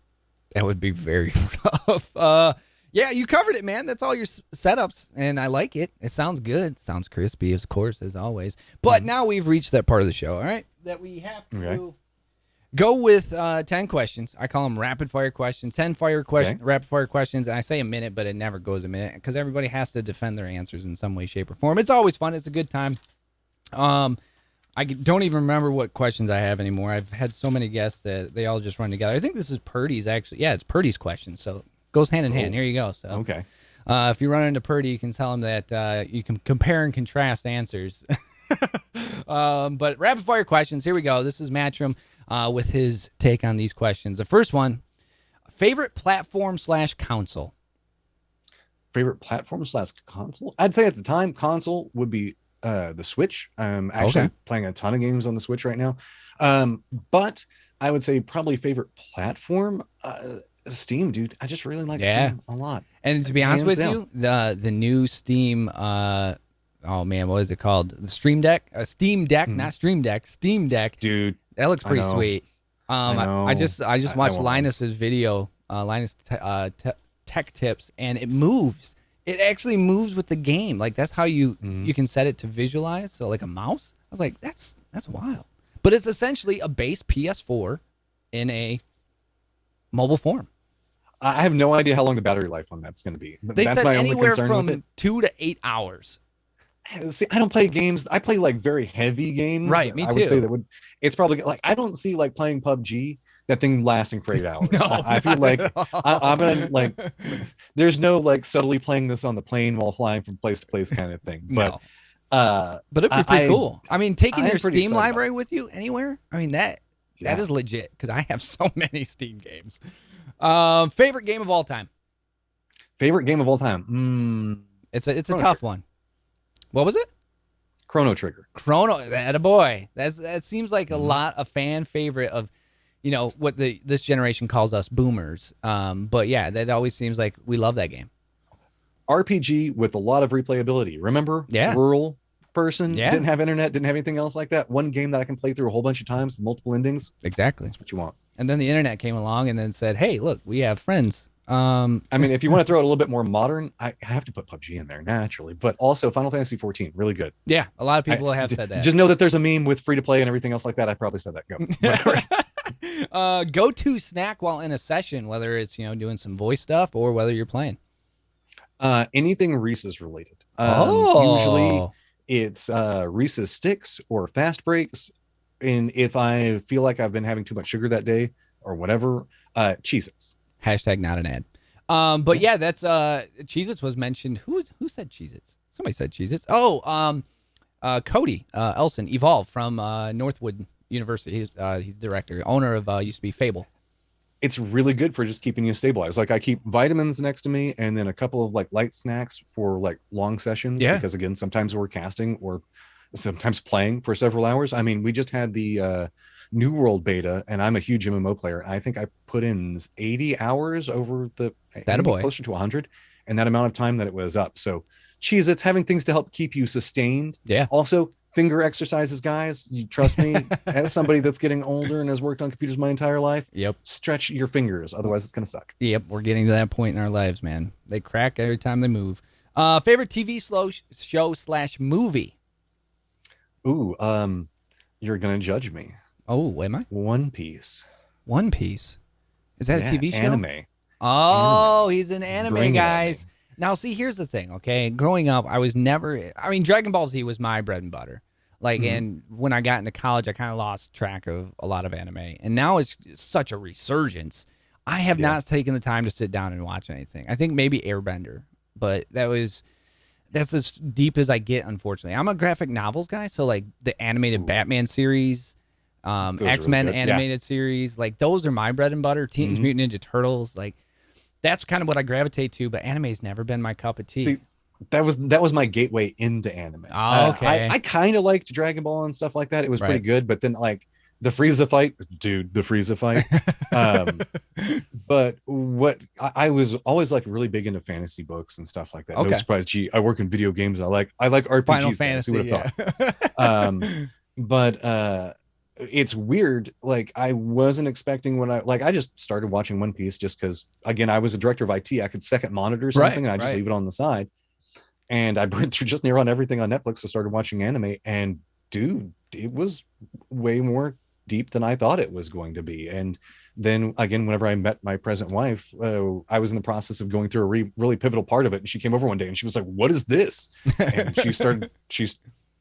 very rough. Yeah, you covered it, man. That's all your setups, and I like it. It sounds good. Sounds crispy, of course, as always. But now we've reached that part of the show, all right, that we have to go with 10 questions. I call them rapid-fire questions, 10 rapid-fire questions, and I say a minute, but it never goes a minute because everybody has to defend their answers in some way, shape, or form. It's always fun. It's a good time. I don't even remember what questions I have anymore. I've had so many guests that they all just run together. I think this is Purdy's, actually. Yeah, it's Purdy's question, so goes hand in hand. Here you go. So if you run into Purdy, you can tell him that you can compare and contrast answers. But rapid fire questions. Here we go. This is Matrym with his take on these questions. The first one: Favorite platform / console? Favorite platform / console? I'd say at the time, console would be the Switch. I'm actually playing a ton of games on the Switch right now. But I would say probably favorite platform, Steam, dude. I just really like Steam a lot. And to be honest with you, the new Steam, oh man, what is it called? The Stream Deck, Steam Deck, not Stream Deck, Steam Deck, dude. That looks pretty sweet. I just watched Linus's video, Linus Tech Tips, and it moves. It actually moves with the game. Like that's how you can set it to visualize. So like a mouse. I was like, that's wild. But it's essentially a base PS4 in a mobile form. I have no idea how long the battery life on that's going to be. They that's said my anywhere only concern from with it. 2 to 8 hours. See, I don't play games. I play like very heavy games. Right, me too. I would say that would. It's probably like I don't see like playing PUBG, that thing lasting for 8 hours. No, I feel like I'm gonna like. There's no like subtly playing this on the plane while flying from place to place kind of thing. But but it'd be pretty cool. I mean, taking your Steam library with you anywhere. I mean that is legit because I have so many Steam games. Favorite game of all time. Favorite game of all time. It's a tough one. What was it? Chrono Trigger. Attaboy. That seems like a fan favorite of, what this generation calls us boomers. But yeah, that always seems like we love that game. RPG with a lot of replayability. Remember? Yeah. Rural person, didn't have internet, didn't have anything else like that. One game that I can play through a whole bunch of times with multiple endings. Exactly. That's what you want. And then the internet came along and then said, hey, look, we have friends. I mean, if you want to throw it a little bit more modern, I have to put PUBG in there naturally, but also Final Fantasy 14, really good. Yeah, a lot of people have said that. Just know that there's a meme with free to play and everything else like that. I probably said that. Go. Go-to snack while in a session, whether it's doing some voice stuff or whether you're playing. Anything Reese's related. Usually it's Reese's sticks or fast breaks, and if I feel like I've been having too much sugar that day or whatever, Cheez-Its. Hashtag not an ad. But yeah, that's Cheez-Its was mentioned. Who said Cheez-Its? Somebody said Cheez-Its. Cody Elson, Evolve from Northwood University. He's director, owner of used to be Fable. It's really good for just keeping you stabilized. Like I keep vitamins next to me and then a couple of like light snacks for like long sessions. Yeah. Because again, sometimes we're casting or sometimes playing for several hours. I mean, we just had the New World beta, and I'm a huge MMO player. I think I put in 80 hours over closer to 100, and that amount of time that it was up. So, Cheez-Its, having things to help keep you sustained. Yeah. Also, finger exercises, guys. You trust me, as somebody that's getting older and has worked on computers my entire life. Yep. Stretch your fingers, otherwise it's gonna suck. Yep. We're getting to that point in our lives, man. They crack every time they move. Favorite TV show / movie. Ooh, you're gonna judge me. Oh, am I? One Piece. One Piece. Is that a TV show? Anime. Oh, he's an anime, guys. Now, see, here's the thing, okay? Growing up, Dragon Ball Z was my bread and butter. Like, and when I got into college, I kind of lost track of a lot of anime. And now it's such a resurgence. I have not taken the time to sit down and watch anything. I think maybe Airbender, but that's as deep as I get, unfortunately. I'm a graphic novels guy, so like the animated Batman series, X-Men really animated series, like those are my bread and butter. Teenage Mutant Ninja Turtles, like that's kind of what I gravitate to. But anime's never been my cup of tea. See, that was my gateway into anime. Oh, okay. I kind of liked Dragon Ball and stuff like that. It was pretty good, but then like the Frieza fight. But what I was always like really big into fantasy books and stuff like that. No surprise. Gee, I work in video games. I like RPGs. Final Fantasy. But it's weird. Like I wasn't expecting I just started watching One Piece just because again I was a director of IT. I could second monitor something and I just leave it on the side. And I burned through just near on everything on Netflix. So started watching anime, and dude, it was way more deep than I thought it was going to be. And then again, whenever I met my present wife, I was in the process of going through a really pivotal part of it. And she came over one day and she was like, "What is this?" And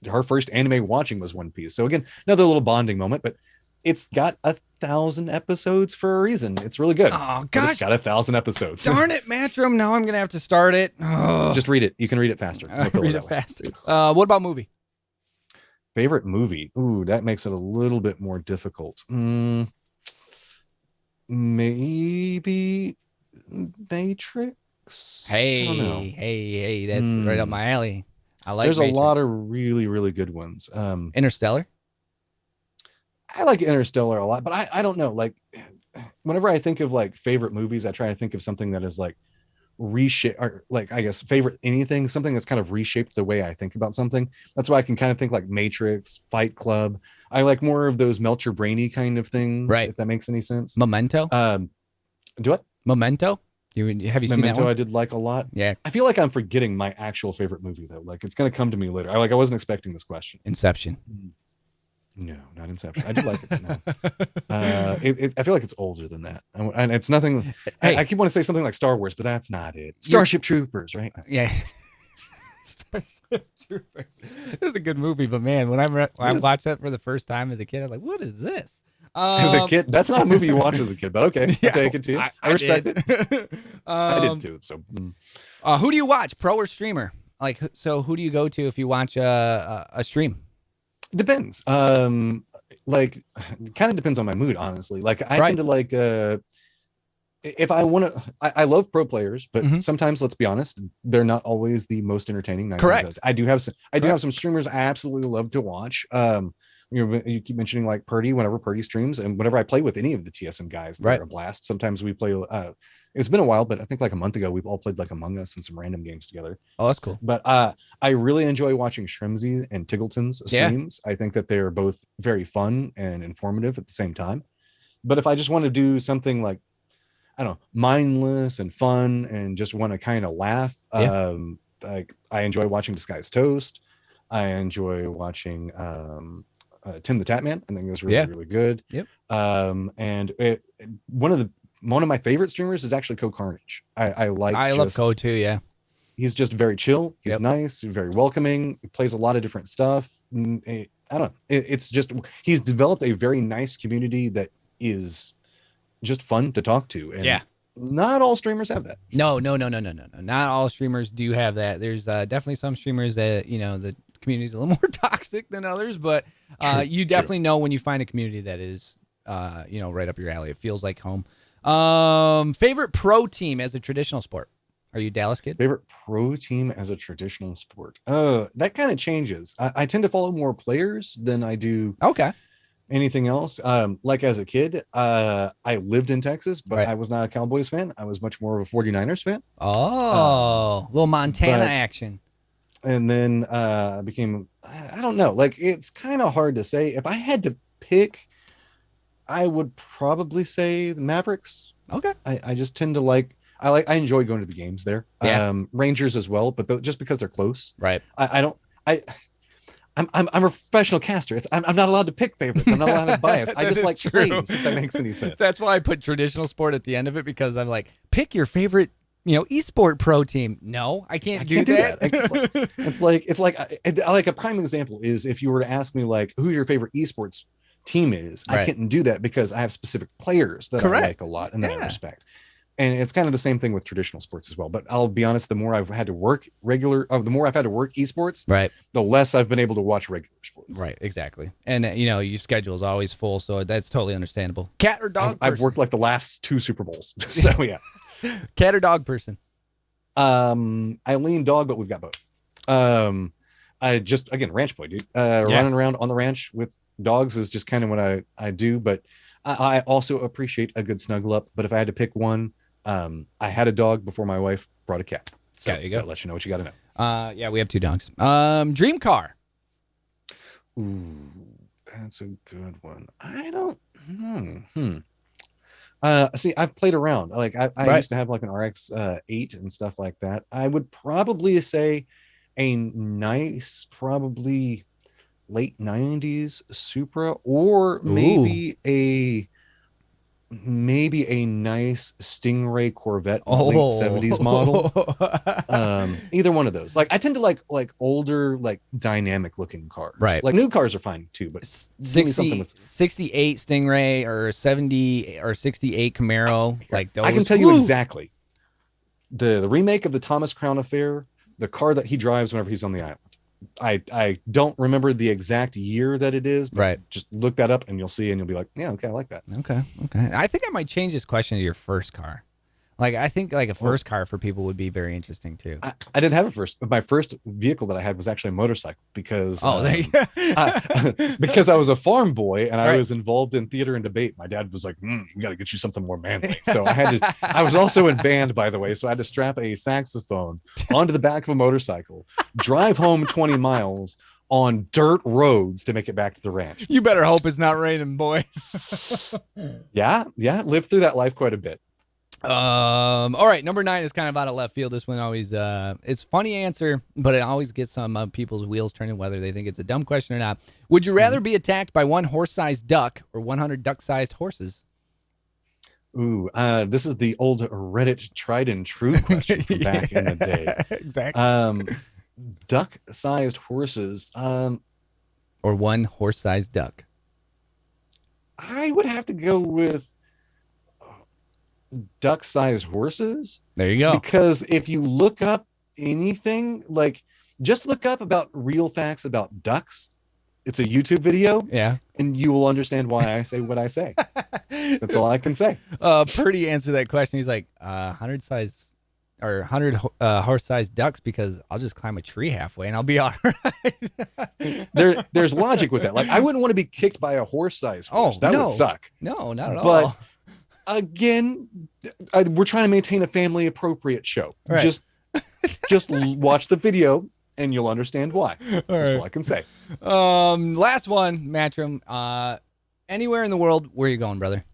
her first anime watching was One Piece. So again, another little bonding moment, but it's got 1,000 episodes for a reason. It's really good. Oh gosh, it's got 1,000 episodes. Darn it, Matrym. Now I'm gonna have to start it. Just read it. You can read it faster. Read it faster. What about movie? Favorite movie? Ooh, that makes it a little bit more difficult. maybe Matrix. I don't know. Hey, that's right up Hmm. my alley. I like There's a lot of Matrix. really, really good ones. Interstellar. I like Interstellar a lot, but I don't know. Like, whenever I think of like favorite movies, I try to think of something that is like reshape, or like, I guess, favorite anything, something that's kind of reshaped the way I think about something. That's why I can kind of think like Matrix, Fight Club. I like more of those melt your brainy kind of things, Right. if that makes any sense. Memento. Um, do it. Memento. Have you seen that Memento one? I did like a lot. Yeah. I feel like I'm forgetting my actual favorite movie though. Like, it's gonna come to me later. I wasn't expecting this question. Inception. No, not Inception. I do like it, but no. I feel like it's older than that, and it's nothing. I Hey, keep wanting to say something like Star Wars, but that's not it. you're Starship Troopers, right? yeah. Starship Troopers. This is a good movie, but man, when It I is. watched that for the first time as a kid, I was like, "What is this?" As a kid, that's not a movie you watch as a kid, but okay, I Yeah, take it to you. I I respect did. it. I did too. So Who do you watch, pro or streamer? Like, so who do you go to if you watch a stream? it depends. Like, kind of depends on my mood, honestly. Like, I tend Right. to like if I want to, I love pro players, but Hmm. sometimes, let's be honest, they're not always the most entertaining. Nine times out Correct. of 10. I do have Correct. some streamers I absolutely love to watch. You keep mentioning like Purdy. Whenever Purdy streams, and whenever I play with any of the TSM guys, they're Right. a blast. Sometimes we play. It's been a while, but I think like a month ago we've all played like Among Us and some random games together. Oh, that's cool. But I really enjoy watching Shrimsy and Tiggleton's Yeah. streams. I think that they're both very fun and informative at the same time. But if I just want to do something like, I don't know, mindless and fun and just want to kind of laugh, Yeah. like, I enjoy watching Disguised Toast. I enjoy watching Tim the Tatman. I think that's really, Yeah. really good. Yep. And one of my favorite streamers is actually Co Carnage. I like I love just Code too. Yeah. he's just very chill. He's Yep. nice, very welcoming. He plays a lot of different stuff. I don't know. It's just he's developed a very nice community that is just fun to talk to, and Yeah. not all streamers have that. No. Not all streamers do have that. There's definitely some streamers that the community is a little more toxic than others, but True, you true. definitely know when you find a community that is right up your alley. It feels like home. Favorite pro team as a traditional sport? Are you a Dallas kid? Favorite pro team as a traditional sport? That kind of changes. I tend to follow more players than I do Okay. anything else. Like, as a kid, I lived in Texas, but Right. I was not a Cowboys fan. I was much more of a 49ers fan. Oh, little Montana But action. and then I became, I don't know, like, it's kind of hard to say. If I had to pick, I would probably say the Mavericks. Okay. I just tend to I enjoy going to the games there. Yeah. Rangers as well, but just because they're close. Right. I don't I I'm a professional caster. I'm not allowed to pick favorites. I'm not allowed to have bias. I That just is like true. plays, if that makes any sense. That's why I put traditional sport at the end of it, because I'm like, pick your favorite, esport pro team. No, I can't, I can't do do that. that. It's like I like, a prime example is if you were to ask me like who your favorite esports team is, I Right. couldn't do that because I have specific players that I Correct. like a lot and that I Yeah. respect. And it's kind of the same thing with traditional sports as well. But I'll be honest, the more I've had to work the more I've had to work esports, Right. the less I've been able to watch regular sports. Right. Exactly. And your schedule is always full, so that's totally understandable. Cat or dog I've person? worked like the last 2 Super Bowls. So yeah. Cat or dog person? I lean dog, but we've got both. I just, again, ranch boy, dude. Running around on the ranch with dogs is just kind of what I do. But I also appreciate a good snuggle up. But if I had to pick one, I had a dog before my wife brought a cat. So There you go. that lets you know what you got to know. Yeah, we have 2 dogs. Dream car. Ooh, that's a good one. I don't. See, I've played around. Like, I Right. used to have like an RX 8 and stuff like that. I would probably say a nice, probably late 90s Supra, or maybe a nice Stingray Corvette late 70s model. Either one of those. Like, I tend to like older, like dynamic looking cars. Right. Like, new cars are fine too, but give me something with 68 Stingray or 70 or 68 Camaro, like those. I can tell you exactly the remake of the Thomas Crown Affair, the car that he drives whenever he's on the island. I don't remember the exact year that it is, but Right. just look that up and you'll see, and you'll be like, yeah, okay, I like that. Okay. I think I might change this question to your first car. Like, I think like a Well, first car for people would be very interesting too. I didn't have a first. My first vehicle that I had was actually a motorcycle because Oh, there you because I was a farm boy and I Right. was involved in theater and debate. My dad was like, "We got to get you something more manly." So I had to. I was also in band, by the way, so I had to strap a saxophone onto the back of a motorcycle, drive home 20 miles on dirt roads to make it back to the ranch. You better hope it's not raining, boy. Yeah, lived through that life quite a bit. All right, number 9 is kind of out of left field. This one always it's funny answer, but it always gets some people's wheels turning, whether they think it's a dumb question or not. Would you rather be attacked by one horse-sized duck or 100 duck-sized horses? Ooh, this is the old Reddit tried and true question from back in the day. Exactly. Duck-sized horses. Or one horse-sized duck. I would have to go with duck-sized horses. There you go. Because if you look up anything, like just look up about real facts about ducks. It's a YouTube video. Yeah. And you will understand why I say what I say. That's all I can say. Purdy answered that question. He's like, 100 size or 100 horse-sized ducks because I'll just climb a tree halfway and I'll be all right. There's logic with that. Like I wouldn't want to be kicked by a horse-sized horse. That would suck. No, not at all. But again, we're trying to maintain a family appropriate show. Right. Just watch the video and you'll understand why. That's all I can say. Last one, Matrym. Anywhere in the world, where are you going, brother?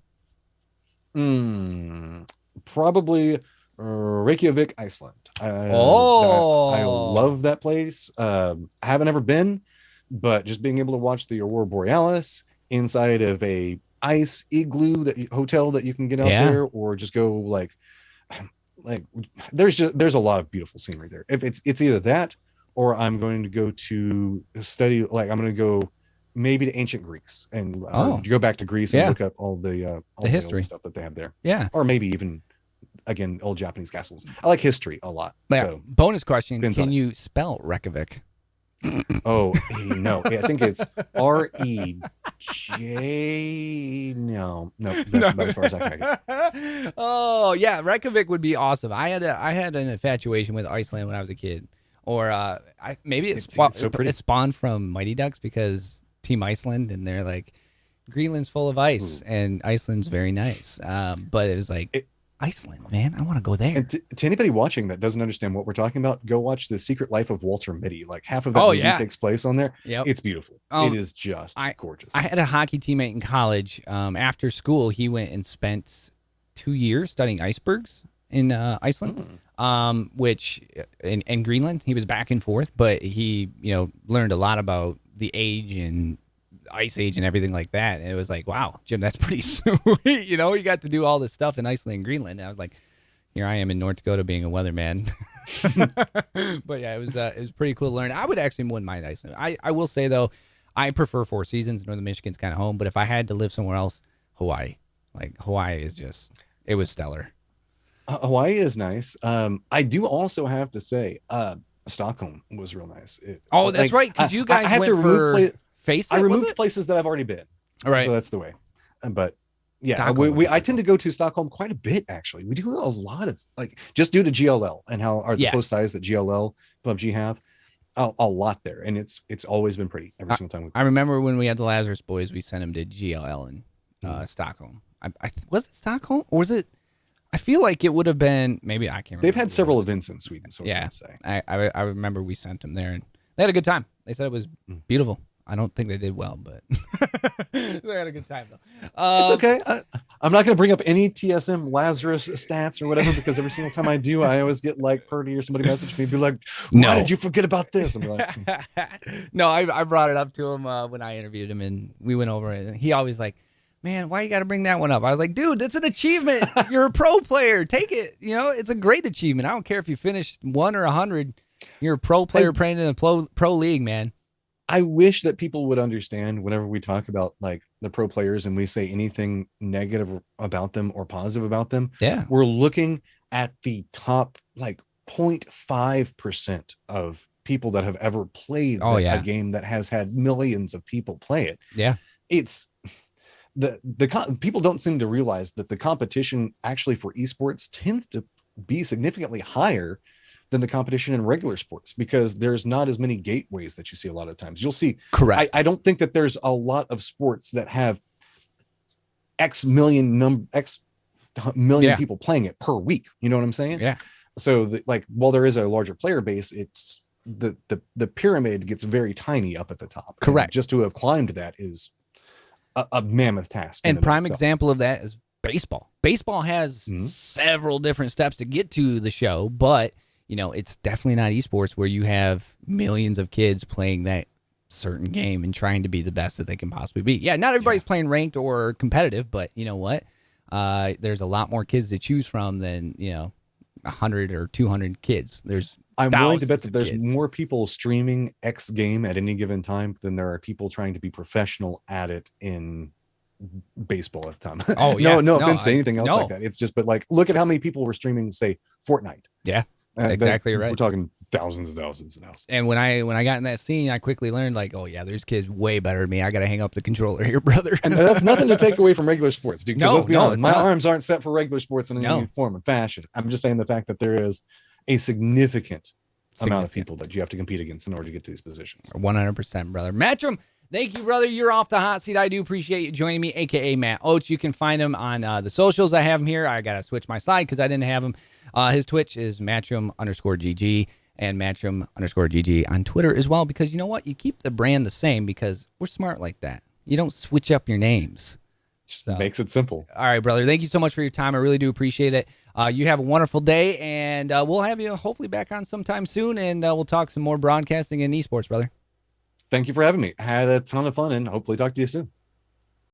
Probably Reykjavik, Iceland. I love that place. I haven't ever been, but just being able to watch the Aurora Borealis inside of a ice igloo hotel that you can get out there, or just go like there's a lot of beautiful scenery there. If it's either that or I'm going to go to study, like I'm going to go maybe to ancient Greece and go back to Greece and look up all the history stuff that they have there. Yeah. Or maybe even again old Japanese castles. I like history a lot. Yeah. So bonus question: can you spell Reykjavik? Oh no, I think it's REJ. No, that's about as far as I can make it. Oh yeah, Reykjavik would be awesome. I had an infatuation with Iceland when I was a kid, or maybe it's so it spawned from Mighty Ducks because Team Iceland, and they're like Greenland's full of ice and Iceland's very nice. But it was like Iceland, man, I want to go there. And to anybody watching that doesn't understand what we're talking about, go watch The Secret Life of Walter Mitty. Like half of that movie takes place on there. Yep. It's beautiful. It is just gorgeous. I had a hockey teammate in college. After school, he went and spent 2 years studying icebergs in Iceland, which in Greenland. He was back and forth, but he learned a lot about the age and ice age and everything like that, and it was like, wow, Jim, that's pretty sweet. You got to do all this stuff in Iceland and Greenland, and I was like, here I am in North Dakota being a weatherman. But yeah, it was pretty cool to learn. I wouldn't mind Iceland. I will say though, I prefer Four Seasons. Northern Michigan's kind of home, but if I had to live somewhere else, Hawaii is just, it was stellar. Hawaii is nice. I do also have to say Stockholm was real nice. That's right, because you guys went for I removed places that I've already been. All right. So that's the way. But yeah, I tend to go to Stockholm quite a bit, actually. We do a lot of, like, just due to GLL and how the close ties that GLL, PUBG have, a lot there. And it's always been pretty every single time. I remember when we had the Lazarus Boys, we sent them to GLL in Stockholm. Was it Stockholm? Or was it? I feel like it would have been, maybe, I can't remember. They've had several events in Sweden, so yeah, I was going to say. I remember we sent them there, and they had a good time. They said it was beautiful. I don't think they did well, but they had a good time though. It's okay. I'm not going to bring up any TSM Lazarus stats or whatever, because every single time I do, I always get like Purdy or somebody message me, be like, "Why did you forget about this?" I'm like, no, I brought it up to him when I interviewed him, and we went over it. And he always like, "Man, why you got to bring that one up?" I was like, "Dude, that's an achievement. You're a pro player. Take it. It's a great achievement. I don't care if you finished 1 or 100. You're a pro player playing in a pro league, man." I wish that people would understand whenever we talk about like the pro players and we say anything negative about them or positive about them. Yeah. We're looking at the top like 0.5% of people that have ever played a game that has had millions of people play it. Yeah. It's people don't seem to realize that the competition actually for esports tends to be significantly higher than the competition in regular sports, because there's not as many gateways that you see a lot of times. You'll see, correct. I don't think that there's a lot of sports that have X million people playing it per week. You know what I'm saying? Yeah. So while there is a larger player base, it's the pyramid gets very tiny up at the top. Correct. And just to have climbed that is a mammoth task. And prime example of that is baseball. Baseball has several different steps to get to the show, but it's definitely not esports where you have millions of kids playing that certain game and trying to be the best that they can possibly be. Yeah, not everybody's playing ranked or competitive, but you know what? There's a lot more kids to choose from than 100 or 200 kids. I'm willing to bet that there's more people streaming X game at any given time than there are people trying to be professional at it in baseball at the time. Oh yeah, no offense to anything else like that. It's just, but look at how many people were streaming, say, Fortnite. Yeah, exactly right. We're talking thousands and thousands and thousands. And when I got in that scene, I quickly learned oh yeah, there's kids way better than me. I got to hang up the controller here, brother. And that's nothing to take away from regular sports, dude. No, let's be honest, my arms aren't set for regular sports in any form or fashion. I'm just saying the fact that there is a significant amount of people that you have to compete against in order to get to these positions. 100%, brother. Matrym, thank you, brother. You're off the hot seat. I do appreciate you joining me, aka Matt Oates. You can find him on the socials. I have him here. I gotta switch my slide because I didn't have him. His Twitch is Matrym_GG and Matrym_GG on Twitter as well, because you know what? You keep the brand the same because we're smart like that. You don't switch up your names. So, makes it simple. All right, brother. Thank you so much for your time. I really do appreciate it. You have a wonderful day, and we'll have you hopefully back on sometime soon, and we'll talk some more broadcasting and esports, brother. Thank you for having me. I had a ton of fun, and hopefully talk to you soon.